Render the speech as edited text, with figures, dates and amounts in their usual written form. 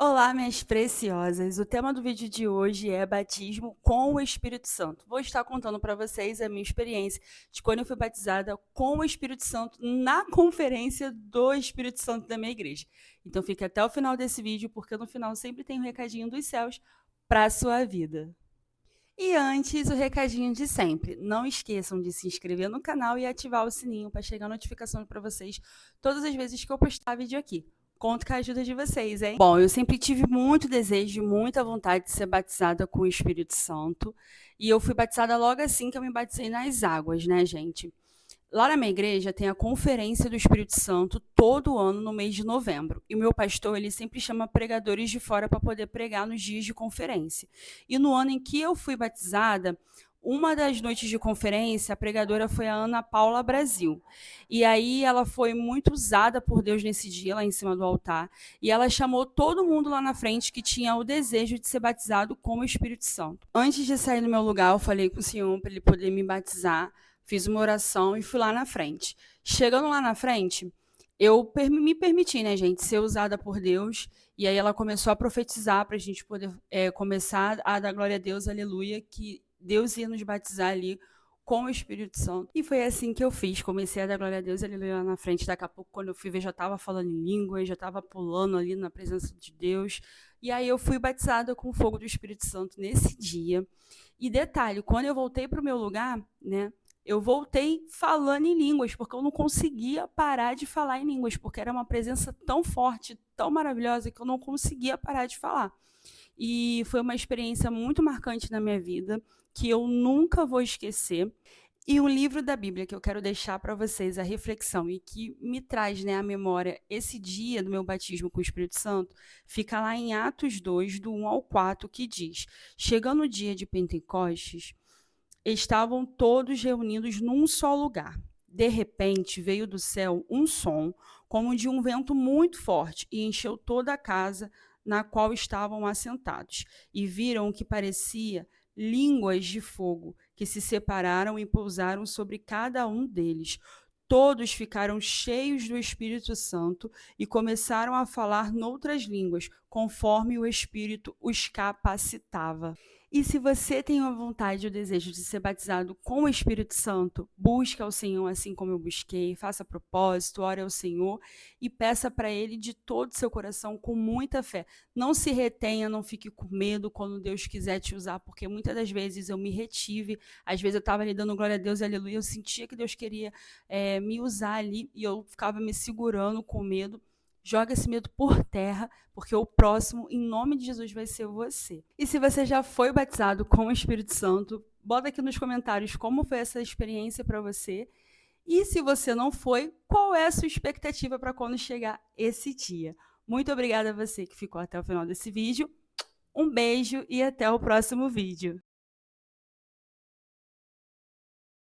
Olá, minhas preciosas! O tema do vídeo de hoje é batismo com o Espírito Santo. Vou estar contando para vocês a minha experiência de quando eu fui batizada com o Espírito Santo na conferência do Espírito Santo da minha igreja. Então fique até o final desse vídeo, porque no final sempre tem um recadinho dos céus para a sua vida. E antes, o recadinho de sempre. Não esqueçam de se inscrever no canal e ativar o sininho para chegar a notificação para vocês todas as vezes que eu postar vídeo aqui. Conto com a ajuda de vocês, hein? Bom, eu sempre tive muito desejo, muita vontade de ser batizada com o Espírito Santo. E eu fui batizada logo assim que eu me batizei nas águas, né, gente? Lá na minha igreja tem a Conferência do Espírito Santo todo ano no mês de novembro. E o meu pastor, ele sempre chama pregadores de fora para poder pregar nos dias de conferência. E no ano em que eu fui batizada, uma das noites de conferência, a pregadora foi a Ana Paula Brasil. E aí ela foi muito usada por Deus nesse dia, lá em cima do altar. E ela chamou todo mundo lá na frente que tinha o desejo de ser batizado com o Espírito Santo. Antes de sair do meu lugar, eu falei com o Senhor para ele poder me batizar. Fiz uma oração e fui lá na frente. Chegando lá na frente, eu me permiti, né, gente, ser usada por Deus. E aí ela começou a profetizar para a gente poder começar a dar glória a Deus, aleluia, que Deus ia nos batizar ali com o Espírito Santo. E foi assim que eu fiz. Comecei a dar glória a Deus, aleluia, lá na frente. Daqui a pouco, quando eu fui ver, já estava falando em línguas, já estava pulando ali na presença de Deus. E aí eu fui batizada com o fogo do Espírito Santo nesse dia. E detalhe, quando eu voltei para o meu lugar, né, eu voltei falando em línguas, porque eu não conseguia parar de falar em línguas, porque era uma presença tão forte, tão maravilhosa, que eu não conseguia parar de falar. E foi uma experiência muito marcante na minha vida, que eu nunca vou esquecer. E um livro da Bíblia que eu quero deixar para vocês a reflexão e que me traz, né, à memória esse dia do meu batismo com o Espírito Santo, fica lá em Atos 2, do 1 ao 4, que diz: chegando o dia de Pentecostes, estavam todos reunidos num só lugar. De repente, veio do céu um som, como de um vento muito forte, e encheu toda a casa na qual estavam assentados. E viram o que parecia línguas de fogo, que se separaram e pousaram sobre cada um deles. Todos ficaram cheios do Espírito Santo e começaram a falar noutras línguas, conforme o Espírito os capacitava. E se você tem a vontade e o desejo de ser batizado com o Espírito Santo, busque ao Senhor assim como eu busquei, faça propósito, ore ao Senhor e peça para Ele de todo o seu coração, com muita fé. Não se retenha, não fique com medo quando Deus quiser te usar, porque muitas das vezes eu me retive, às vezes eu estava ali dando glória a Deus, aleluia, eu sentia que Deus queria me usar ali e eu ficava me segurando com medo. Joga esse medo por terra, porque o próximo, em nome de Jesus, vai ser você. E se você já foi batizado com o Espírito Santo, bota aqui nos comentários como foi essa experiência para você. E se você não foi, qual é a sua expectativa para quando chegar esse dia? Muito obrigada a você que ficou até o final desse vídeo. Um beijo e até o próximo vídeo.